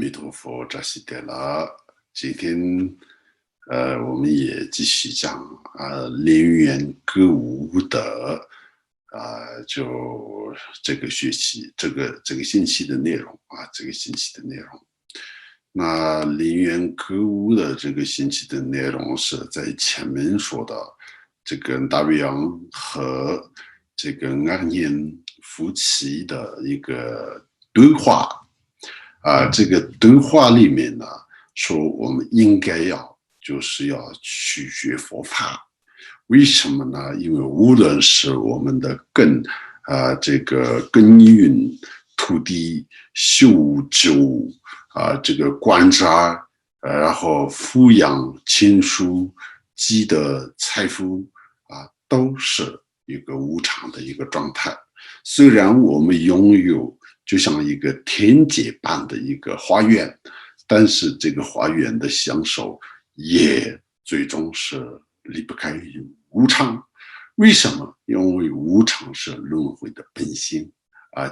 弥陀佛，扎西德拉。今天，我们也继续讲林园歌舞的就这个学期这个星期的内容这个星期的内容。那林园歌舞的这个星期的内容是在前面说的，这个大卫杨和这个安念夫妻的一个对话。这个对话里面呢，说我们应该就是要去学佛法。为什么呢？因为无论是我们的这个耕耘土地、修旧这个观察，然后抚养亲属、积德财富都是一个无常的一个状态。虽然我们拥有就像一个天界般的一个花园，但是这个花园的享受也最终是离不开无常。为什么？因为无常是轮回的本性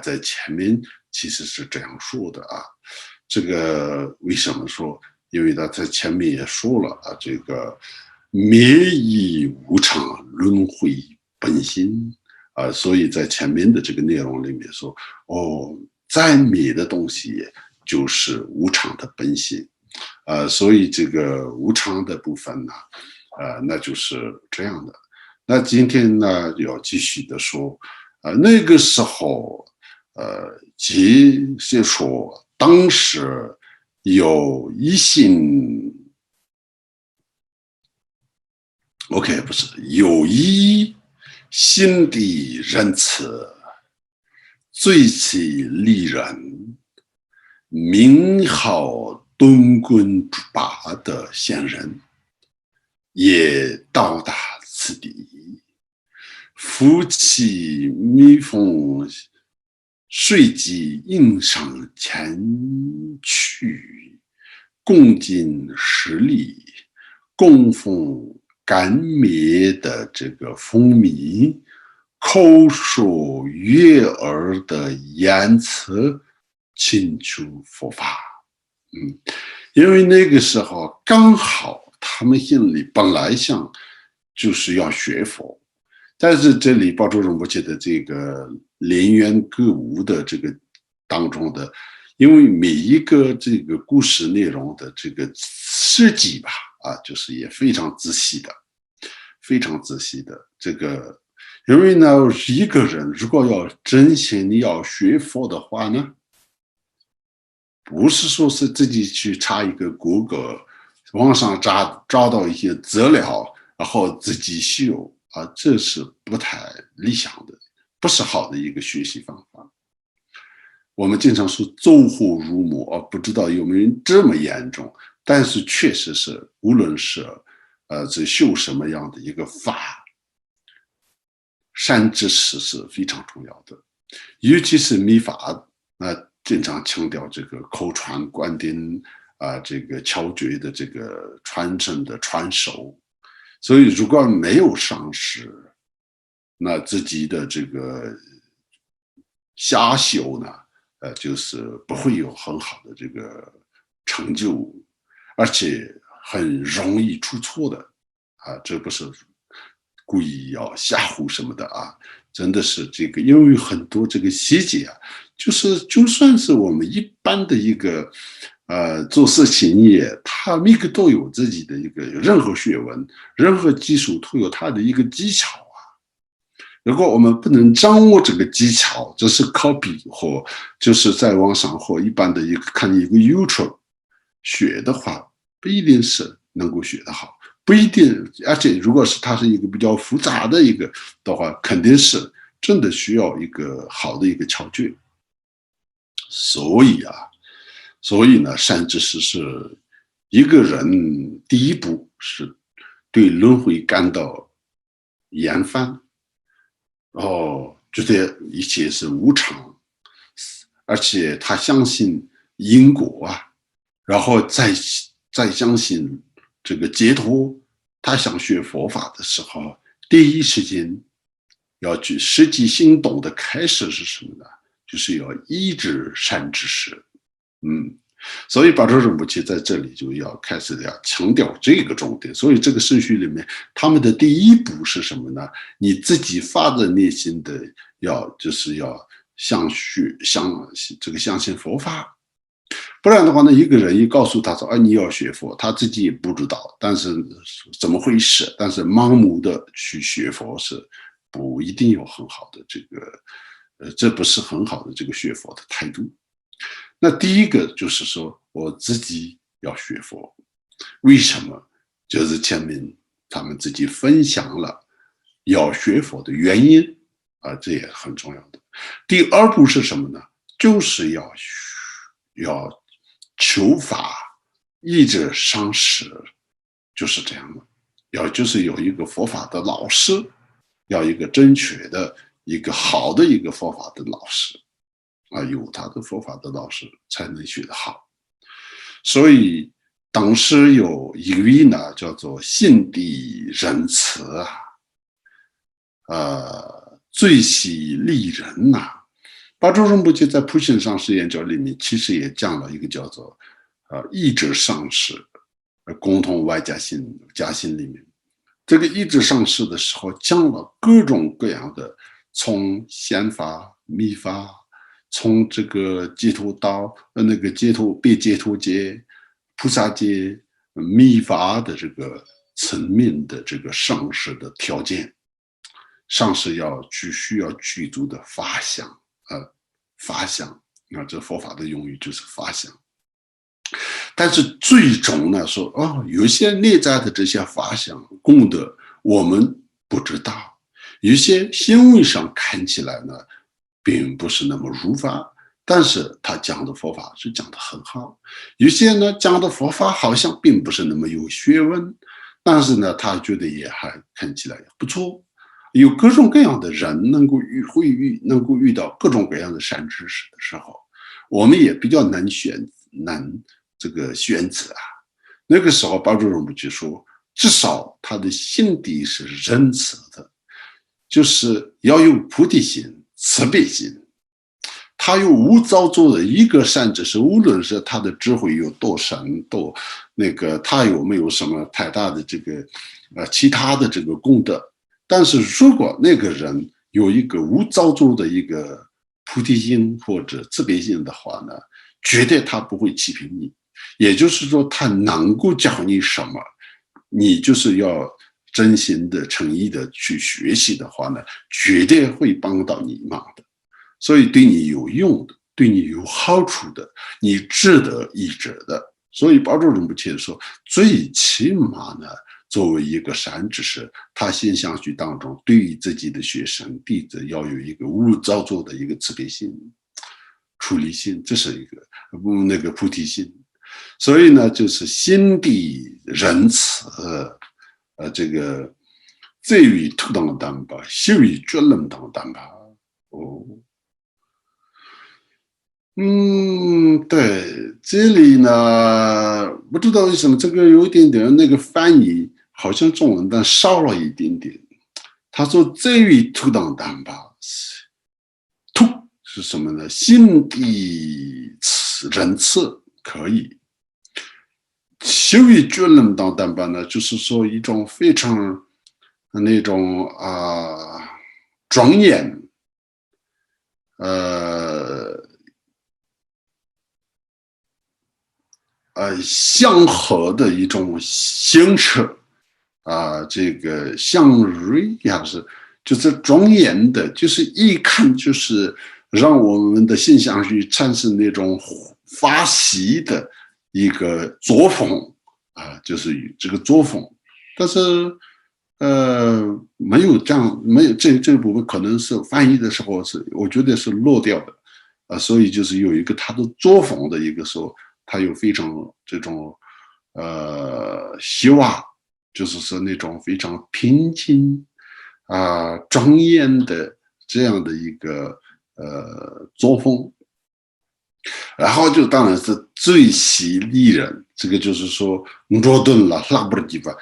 在前面其实是这样说的这个为什么说？因为他在前面也说了这个灭亦无常，轮回本性所以在前面的这个内容里面说再美的东西就是无常的本性所以这个无常的部分呢那就是这样的。那今天呢要继续的说那个时候即是说当时有一心不是有一心地仁慈最其利人名号敦棍竹拔的仙人也到达此地，夫妻蜜蜂随即应上前去，共进10粒供奉甘灭的这个蜂蜜，口说悦耳的言辞，请求佛法。因为那个时候刚好他们心里本来想就是要学佛，但是这里宝珠仁波切的这个林园歌舞的这个当中的，因为每一个这个故事内容的这个设计吧就是也非常仔细的这个。因为呢一个人如果要真心要学佛的话呢，不是说是自己去查一个谷歌网上找到一些资料然后自己修这是不太理想的，不是好的一个学习方法。我们经常说走火入魔不知道有没有这么严重，但是确实是无论是这修什么样的一个法，善知识是非常重要的，尤其是密法经常强调这个口传观点这个敲诀的这个传承的传授。所以如果没有上师，那自己的这个瞎修呢就是不会有很好的这个成就，而且很容易出错的这不是故意要吓唬什么的真的是这个，因为很多这个细节就是就算是我们一般的一个做事情他每个都有自己的一个任何学问任何技术都有他的一个技巧如果我们不能掌握这个技巧，只是 copy 或就是在网上或一般的看一个 YouTube 学的话，不一定是能够学得好，不一定。而且如果是它是一个比较复杂的一个的话，肯定是真的需要一个好的一个窍诀。所以呢，善知识是一个人第一步是对轮回感到厌烦，觉得一切是无常，而且他相信因果然后再相信这个解脱。他想学佛法的时候，第一时间要去实际行动的开始是什么呢？就是要依止善知识。所以巴州仁波切在这里就要开始要强调这个重点。所以这个顺序里面，他们的第一步是什么呢？你自己发自内心的就是要相信佛法。不然的话呢，一个人一告诉他说你要学佛，他自己也不知道，但是怎么回事？但是盲目的去学佛是不一定有很好的这不是很好的这个学佛的态度。那第一个就是说我自己要学佛，为什么？就是前面他们自己分享了要学佛的原因这也很重要的。第二步是什么呢？就是要求法，依着上师，就是这样的。就是有一个佛法的老师，要一个正确的、一个好的一个佛法的老师有他的佛法的老师才能学得好。所以当时有一位呢，叫做心地仁慈最喜利人巴州仁波切在普贤上师研究里面，其实也讲了一个叫做意志上师共同外加心里面，这个意志上师的时候讲了各种各样的，从显法、密法，从这个解脱道、别解脱界、菩萨界、密法的这个层面的这个上师的条件，上师需要具足的法相这佛法的用语就是法相。但是最终呢，说有些内在的这些法相功德我们不知道，有些行为上看起来呢并不是那么如法，但是他讲的佛法是讲得很好。有些呢讲的佛法好像并不是那么有学问，但是呢他觉得也还看起来也不错。有各种各样的人能够遇到各种各样的善知识的时候，我们也比较难这个选择那个时候巴州仁波切说，至少他的心地是仁慈的，就是要有菩提心、慈悲心。他有无造作的一个善知识，无论是他的智慧有多深，他有没有什么太大的其他的这个功德，但是如果那个人有一个无造作的一个菩提心或者慈悲心的话呢，绝对他不会欺骗你。也就是说，他能够教你什么，你就是要真心的、诚意的去学习的话呢，绝对会帮到你忙的。所以对你有用的、对你有好处的，你值得一知的。所以巴州仁波切说，最起码呢，作为一个善知识，他心相续当中，对于自己的学生弟子要有一个无造作的一个慈悲心、处理心，这是一个菩提心。所以呢，就是心地仁慈，这个罪与特当担吧，修与觉能当担吧。对，这里呢，不知道为什么这个有一点点那个翻译好像中文，但少了一点点。他说罪与特当担吧，突是什么呢？心地仁慈可以。修与觉能当担吧呢，就是说一种非常那种庄严，祥和的一种形式这个祥瑞还是就是庄严的，就是一看就是让我们的心相续产生那种发喜的一个作风就是这个作风。但是没有这部分可能是翻译的时候我觉得是漏掉的所以就是有一个他的作风的一个时候，他有非常这种希望，就是说那种非常平静庄严的这样的一个作风。然后就当然是最喜利人，这个就是说诺顿了拉布尔基吧，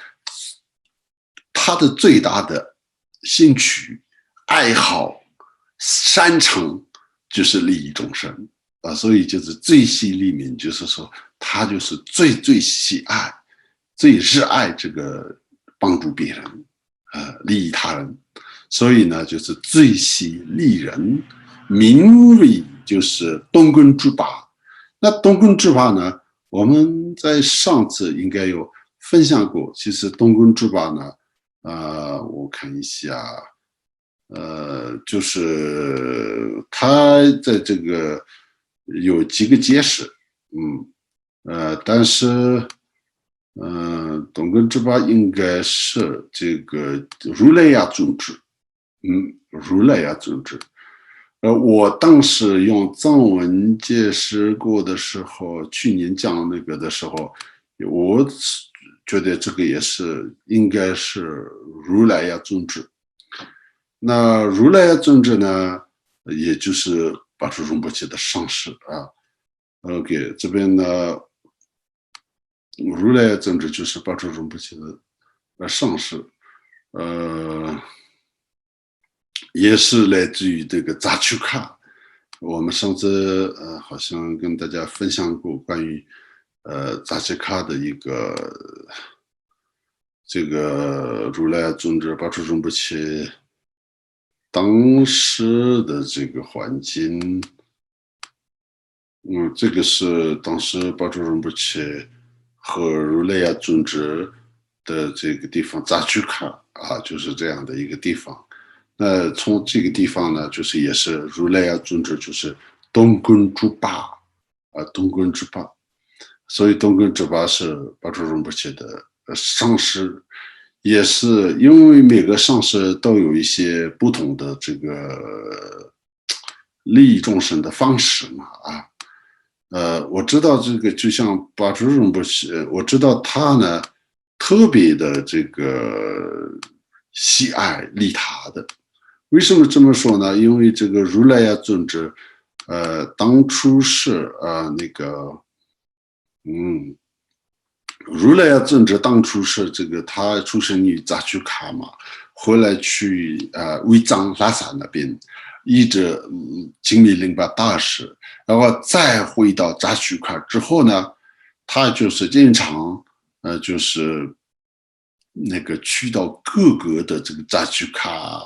他的最大的兴趣爱好擅长就是利益众生。所以就是最细里面就是说他就是最喜爱、最热爱这个帮助别人，利益他人，所以呢就是最喜利人，名为就是东根之法。那东根之法呢，我们在上次应该有分享过。其实东根之法呢，我看一下，就是他在这个有几个解释，但是，东根之法应该是这个如来呀宗旨，如来呀宗旨。我当时用藏文解释过的时候，去年讲那个的时候，我觉得这个也是应该是如来呀宗旨。那如来呀宗旨呢，也就是巴祖仁波切的上师啊。OK， 这边呢，如来呀宗旨就是巴祖仁波切的上师，也是来自于这个扎曲卡。我们上次好像跟大家分享过关于扎奇卡的一个这个如来宗旨巴祖仁波切当时的这个环境，这个是当时巴祖仁波切和如来呀宗旨的这个地方扎曲卡啊，就是这样的一个地方。那从这个地方呢，就是也是如来呀宗旨，就是东根之巴东根之巴，所以东根之巴是巴祖仁波切的上师，也是因为每个上师都有一些不同的这个利益众生的方式嘛我知道这个就像巴祖仁波切，我知道他呢特别的这个喜爱利他的。为什么这么说呢？因为这个如来呀宗旨，当初是那个，如来呀宗旨当初是这个他出生于扎曲卡嘛，回来去维藏拉萨那边，一直精密林巴大师，然后再回到扎曲卡之后呢，他就是经常就是那个去到各个的这个扎曲卡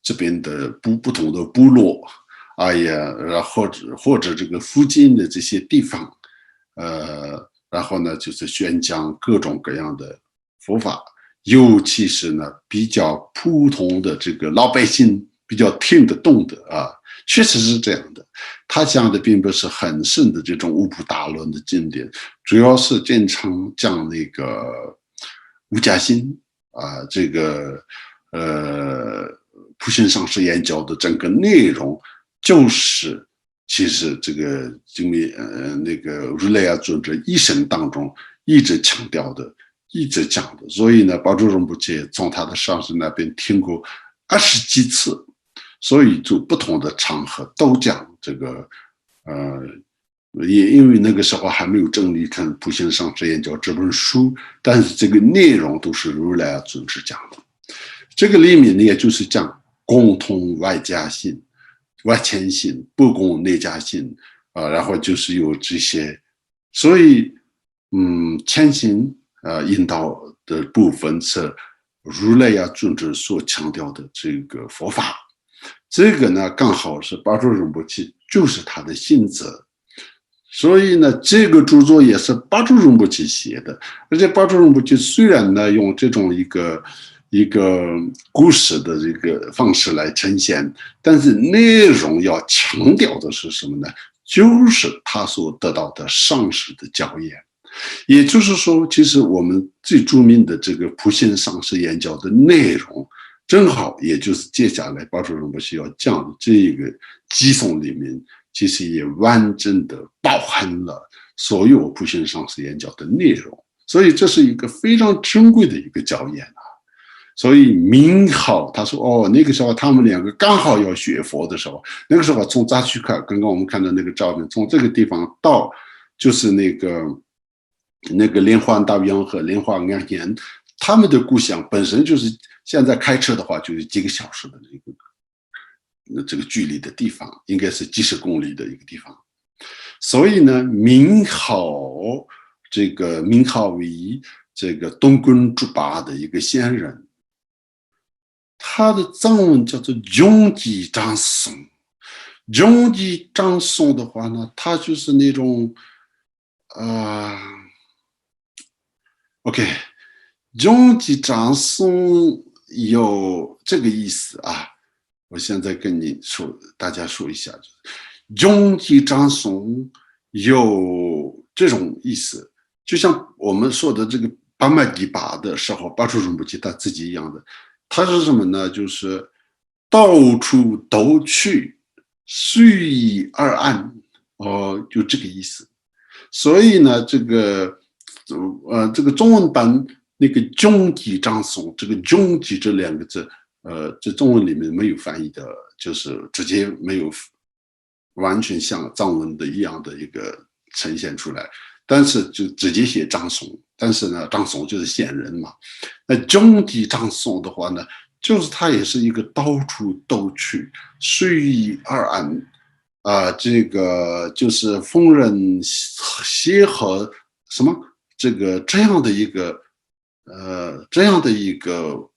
这边的不同的部落，然后或者这个附近的这些地方，然后呢就是宣讲各种各样的佛法，尤其是呢比较普通的这个老百姓比较听得懂的确实是这样的。他讲的并不是很深的这种五部大论的经典，主要是经常讲那个无家心这个普贤上师研究的整个内容，就是其实这个经历那个如来呀尊者一生当中一直强调的，一直讲的。所以呢，巴祖仁波切从他的上师那边听过20几次，所以就不同的场合都讲这个也因为那个时候还没有整理成《普贤上师研究》这本书，但是这个内容都是如来呀尊者讲的。这个里面呢，也就是讲共同外家性、外谦性、不共内家性然后就是有这些，所以谦行引导的部分是如来呀尊者所强调的这个佛法，这个呢刚好是巴祖仁波切就是他的性质。所以呢，这个著作也是巴祖仁波切写的，而且巴祖仁波切虽然呢用这种一个故事的这个方式来呈现，但是内容要强调的是什么呢？就是他所得到的上师的教言。也就是说，其实我们最著名的这个普贤上师言教的内容，正好也就是接下来巴祖仁波切要讲的这个偈颂里面，其实也完整的包含了所有普贤上师言教的内容，所以这是一个非常珍贵的一个教言所以明好他说那个时候他们两个刚好要学佛的时候，那个时候从扎曲卡刚刚我们看到那个照片，从这个地方到就是那个莲花大洋和莲花安岩，他们的故乡本身就是现在开车的话就是几个小时的这个距离的地方，应该是几十公里的一个地方。所以呢，名号为这个东宫猪八的一个仙人，他的藏文叫做永吉张松。永吉张松的话呢，他就是那种OK，永吉张松有这个意思啊。我现在跟你说，大家说一下，永吉张松有这种意思，就像我们说的这个巴麦迪巴的时候，巴楚仁波切他自己一样的，他是什么呢？就是到处都去，随意而安，就这个意思。所以呢，这个中文版那个“终极张松”，这个“终极”这两个字，这中文里面没有翻译的，就是直接没有完全像藏文的一样的一个呈现出来，但是就直接写张松，但是呢，张松就是仙人嘛。那终极张松的话呢，就是他也是一个到处都去，随遇而安。这个就是逢人协和什么这样的一个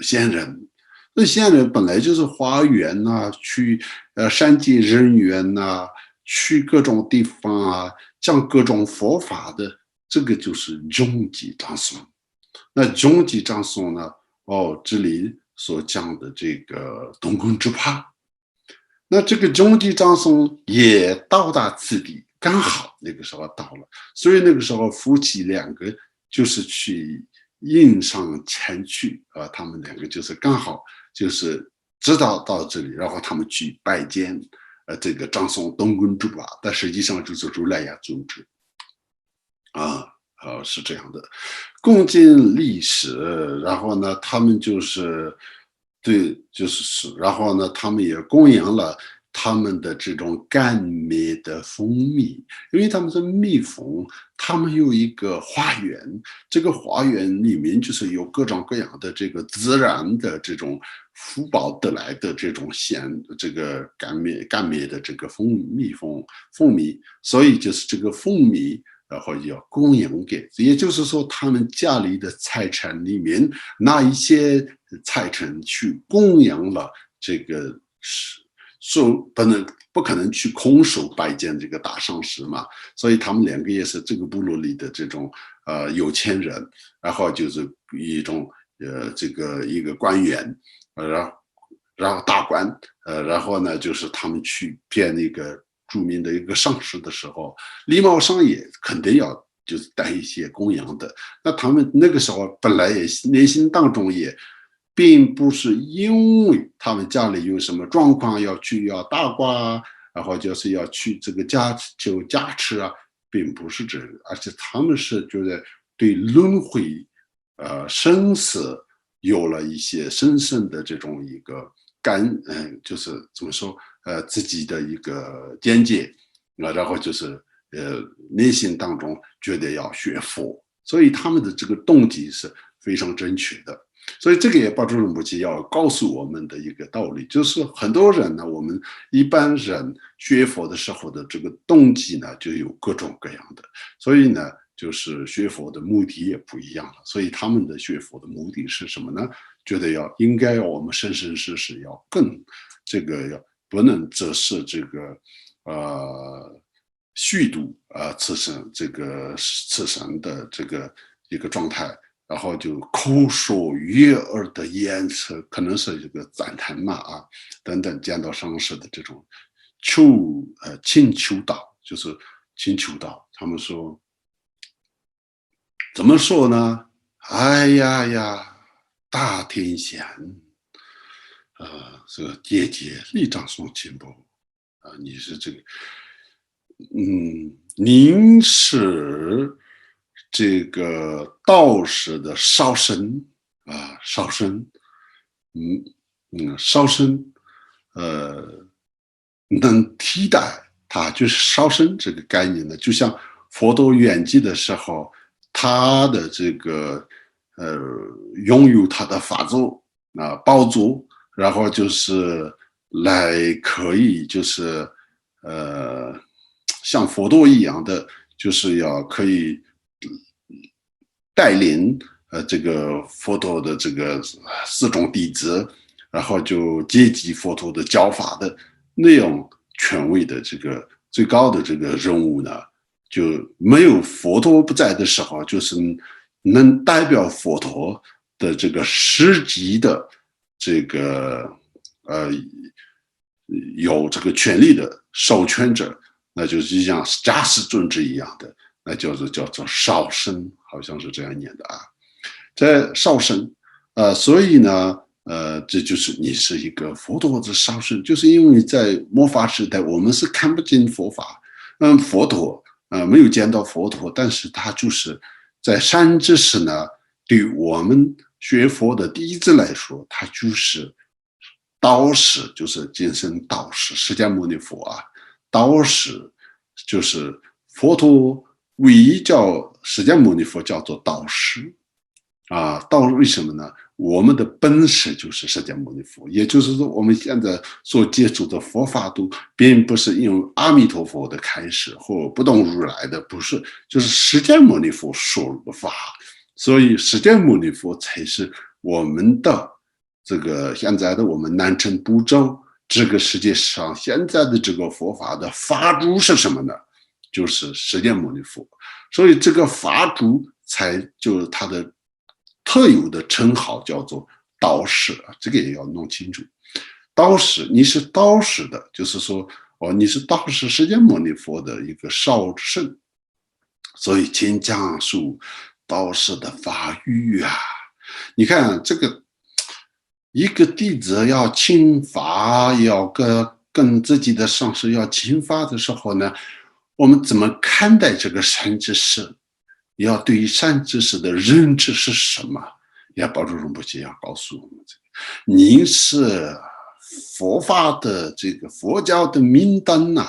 仙人。那仙人本来就是花园呐、去善解人缘呐、去各种地方啊，讲各种佛法的，这个就是终极张松。那终极张松呢？这里所讲的这个东宫之帕。那这个终极张松也到达此地，刚好那个时候到了，所以那个时候夫妻两个就是去应上前去他们两个就是刚好就是知道到这里，然后他们去拜见这个张松东宫主吧，但实际上就是如来呀宗旨是这样的，共建历史，然后呢，他们就是对，然后呢，他们也供养了他们的这种甘美的蜂蜜，因为他们是蜜蜂，他们有一个花园，这个花园里面就是有各种各样的这个自然的这种福报得来的这种这个甘美的这个蜂蜜，所以就是这个蜂蜜。然后要供养给，也就是说，他们家里的财产里面拿一些财产去供养了这个不可能去空手拜见这个大上师嘛，所以他们两个也是这个部落里的这种有钱人，然后就是一种这个一个官员，然后大官，然后呢就是他们去见那个著名的一个上师的时候，礼貌上也肯定要就是带一些供养的。那他们那个时候本来也内心当中也并不是因为他们家里有什么状况要大挂，然后就是要去这个加持啊，并不是这个，而且他们是觉得对轮回、生死有了一些深深的这种一个就是怎么说自己的一个见解然后就是内心当中觉得要学佛，所以他们的这个动机是非常正确的。所以这个也巴珠仁波切要告诉我们的一个道理，就是很多人呢，我们一般人学佛的时候的这个动机呢，就有各种各样的，所以呢，就是学佛的目的也不一样了。所以他们的学佛的目的是什么呢？觉得应该我们生生世世要更这个不能只是这个虚度此生的这个一个状态。然后就口说悦耳的言辞，可能是这个赞叹嘛等等，见到上师的这种请求道，就是请求道。他们说怎么说呢？哎呀，大天贤，这个姐姐立长送亲不你是这个，您是。这个道士的烧身烧身，烧身，能替代它，就是烧身这个概念呢，就像佛陀圆寂的时候，他的这个拥有他的法座宝座，然后就是可以就是像佛陀一样的，就是要可以带领这个佛陀的这个4种弟子，然后就接济佛陀的教法的那样权威的这个最高的这个人物呢，就没有佛陀不在的时候，就是能代表佛陀的这个实际的这个有这个权利的授权者，那就是像迦叶尊者一样的，那叫做少僧，好像是这样念的啊。在少僧，所以呢，这就是你是一个佛陀的少僧，就是因为在末法时代，我们是看不见佛法，佛陀，没有见到佛陀，但是他就是在善知识呢，对我们学佛的弟子来说，他就是导师，就是今生导师，释迦牟尼佛啊，导师就是佛陀唯一叫释迦牟尼佛叫做导师。为什么呢？我们的本事就是释迦牟尼佛，也就是说，我们现在所接触的佛法都并不是用阿弥陀佛的开始或不动如来的，不是，就是释迦牟尼佛说入的法，所以释迦牟尼佛才是我们的这个现在的我们南谶部洲这个世界上现在的这个佛法的法主是什么呢？就是释迦牟尼佛，所以这个法主才就是他的特有的称号叫做导师，这个也要弄清楚。导师，你是导师的，就是说，你是导师释迦牟尼佛的一个少圣，所以请讲述导师的法语啊。你看这个，一个弟子要请法，要跟自己的上师要请法的时候呢，我们怎么看待这个善知识？要对于善知识的认知是什么？要宝珠仁波切要告诉我们这个，您是佛法的这个佛教的明灯呐，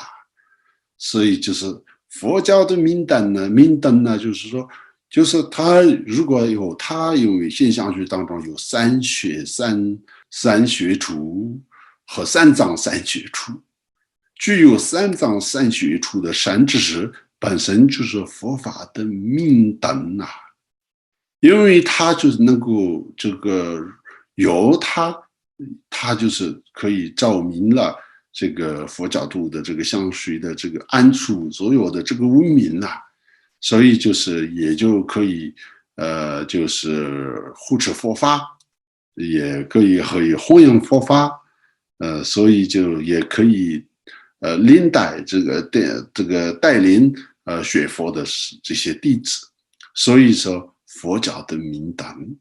所以就是佛教的明灯呢，就是说，就是他如果因为现象学当中有三学处和三藏三学处，具有三藏三学处的善知识本身就是佛法的明灯啊，因为他就是能够这个有他就是可以照明了这个佛教徒的这个相续的这个安处所有的这个文明啊，所以就是也就可以就是护持佛法，也可以弘扬佛法，所以就也可以领导这个带领学佛的这些弟子，所以说佛教的明灯，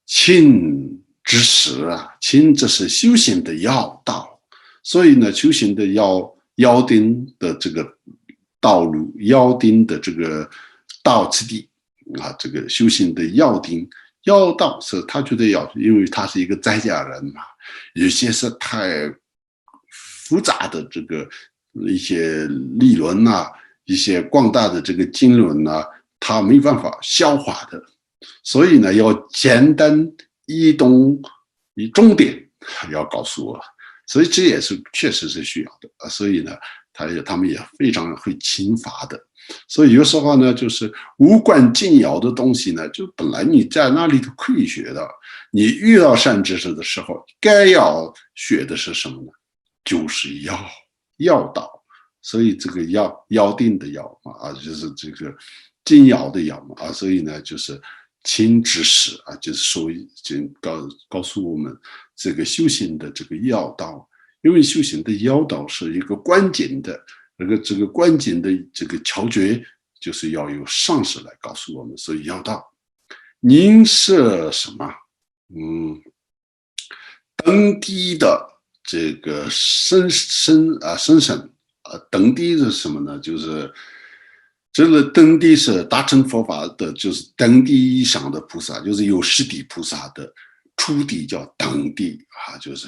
亲之时啊，亲这是修行的要道，所以呢，修行的要定的这个道路，要定的这个道次第啊，这个修行的要定要道是他觉得要，因为他是一个在家人嘛，有些是太复杂的这个一些理论啊，一些广大的这个经论啊，他没办法消化的，所以呢，要简单易懂以重点要告诉我，所以这也是确实是需要的，所以呢，他们也非常会勤法的，所以有时候呢，就是无关紧要的东西呢，就本来你在那里都可以学的，你遇到善知识的时候，该要学的是什么呢？就是要道，所以这个要定的要嘛，就是这个紧要的要嘛，所以呢，就是亲知识啊，就是说告诉我们这个修行的这个要道，因为修行的要道是一个关键的这个关键的这个窍诀，就是要有上师来告诉我们，所以要道。您是什么？登地的这个生神登地是什么呢？就是这个登地是大乘佛法的，就是登地以上的菩萨，就是有实地菩萨的初地叫登地啊，就是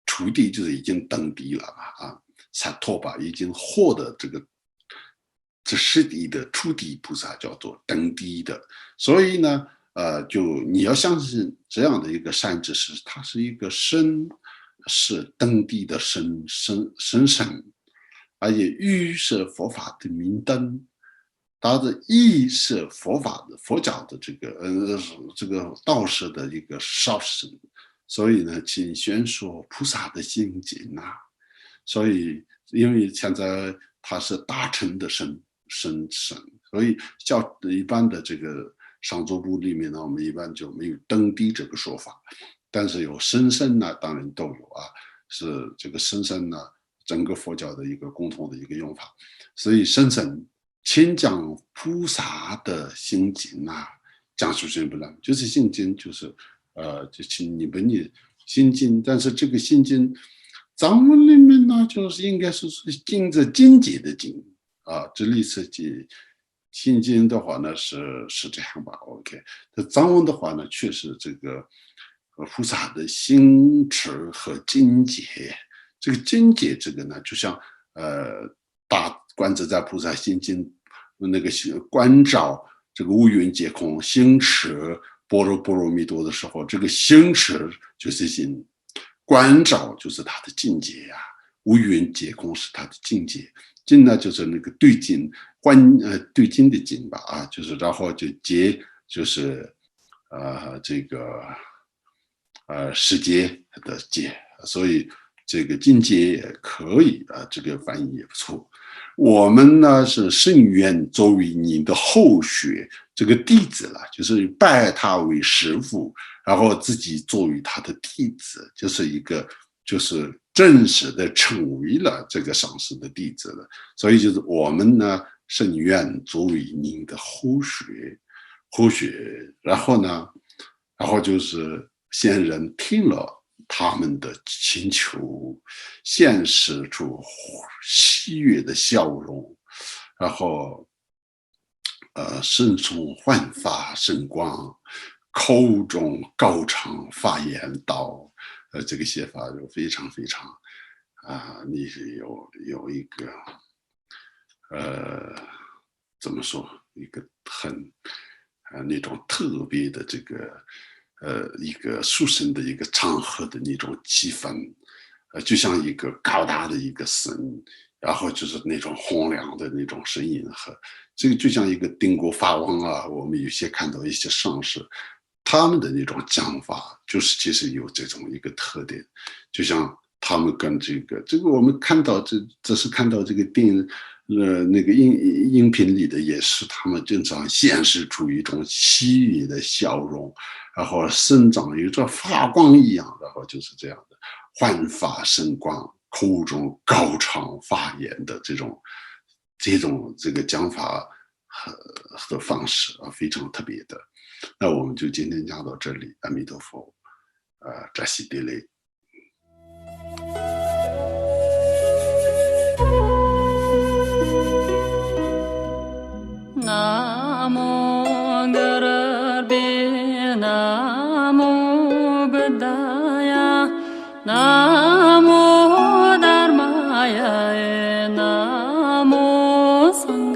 初地就是已经登地了啊，萨陀巴已经获得这实地的初地菩萨叫做登地的，所以呢，就你要相信这样的一个善知识，它是一个是登地的神，而且欲是佛法的明灯，它的义是佛法的佛教的这个道士的一个烧身，所以呢，请宣说菩萨的心经啊。所以，因为现在他是大乘的神，所以一般的这个上座部里面呢，我们一般就没有登地这个说法，但是有神圣呢，当然都有啊，是这个神圣呢，整个佛教的一个共同的一个用法。所以神圣请讲菩萨的心经啊，讲述什么呢？就是心经，就是就请你们的心经，但是这个心经藏文里面呢，就是应该是经着经解的经啊，这里是解心经的话呢是这样吧 ，OK。这藏文的话呢，确实这个菩萨的心持和境界，这个境界这个呢，就像大观自在菩萨心经那个观照这个无云皆空，心持般若波罗蜜多的时候，这个心持就是心。观照就是他的境界呀、无云皆空是他的境界，境呢就是那个对境，对境的境吧啊，就是然后就结就是这个世界的界，所以这个境界也可以啊，这个翻译也不错。我们呢是甚愿作为您的后学这个弟子了，就是拜他为师父，然后自己作为他的弟子，就是正式的成为了这个上师的弟子了。所以就是我们呢甚愿作为您的后学，然后就是先人听了他们的请求，现实出喜悦的笑容，然后身中焕发圣光，口中高唱发言道，这个写法就非常非常你有一个怎么说一个很那种特别的这个一个殊胜的一个场合的那种气氛，就像一个高大的一个神，然后就是那种洪亮的那种声音和这个就像一个定国法王啊，我们有些看到一些上士，他们的那种讲法，就是其实有这种一个特点，就像他们跟这个我们看到这是看到这个电影。那个音频里的也是，他们经常显示出一种喜悦的笑容，然后身上有着发光一样，然后就是这样的焕发圣光，口中高唱发言的这个讲法和方式啊，非常特别的。那我们就今天讲到这里，阿弥陀佛，扎西德勒。Namo Gurbe Namo Buddhaya Namo Dharmaya Namo Sang